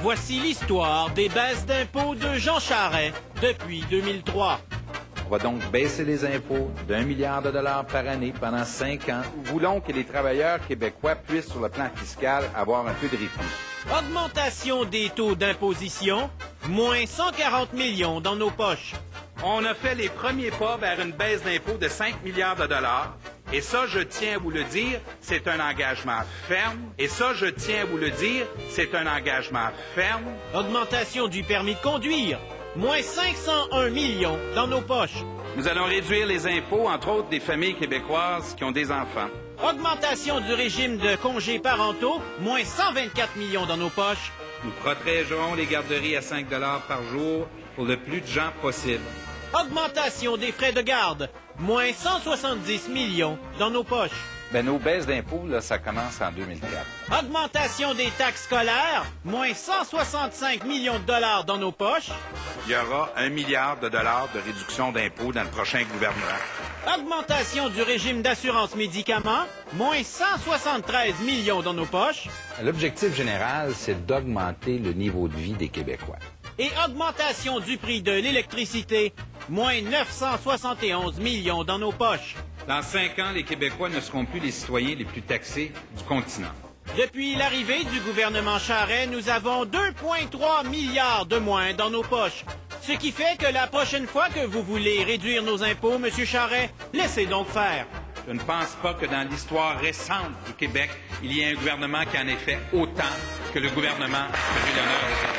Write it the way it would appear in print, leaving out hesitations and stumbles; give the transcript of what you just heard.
Voici l'histoire des baisses d'impôts de Jean Charest depuis 2003. On va donc baisser les impôts d'1 milliard de dollars par année pendant 5 ans. Nous voulons que les travailleurs québécois puissent, sur le plan fiscal, avoir un peu de répit. Augmentation des taux d'imposition, moins 140 millions dans nos poches. On a fait les premiers pas vers une baisse d'impôts de 5 milliards de dollars. Et ça, je tiens à vous le dire, c'est un engagement ferme. Et ça, je tiens à vous le dire, c'est un engagement ferme. Augmentation du permis de conduire, moins 501 millions dans nos poches. Nous allons réduire les impôts, entre autres, des familles québécoises qui ont des enfants. Augmentation du régime de congés parentaux, moins 124 millions dans nos poches. Nous protégerons les garderies à 5 par jour pour le plus de gens possible. Augmentation des frais de garde, moins 170 millions dans nos poches. Nos baisses d'impôts, là, ça commence en 2004. Augmentation des taxes scolaires, moins 165 millions de dollars dans nos poches. Il y aura 1 milliard de dollars de réduction d'impôts dans le prochain gouvernement. Augmentation du régime d'assurance médicaments, moins 173 millions dans nos poches. L'objectif général, c'est d'augmenter le niveau de vie des Québécois. Et augmentation du prix de l'électricité, moins 971 millions dans nos poches. Dans 5 ans, les Québécois ne seront plus les citoyens les plus taxés du continent. Depuis l'arrivée du gouvernement Charest, nous avons 2,3 milliards de moins dans nos poches. Ce qui fait que la prochaine fois que vous voulez réduire nos impôts, M. Charest, laissez donc faire. Je ne pense pas que dans l'histoire récente du Québec, il y ait un gouvernement qui en ait fait autant que le gouvernement que j'ai l'honneur de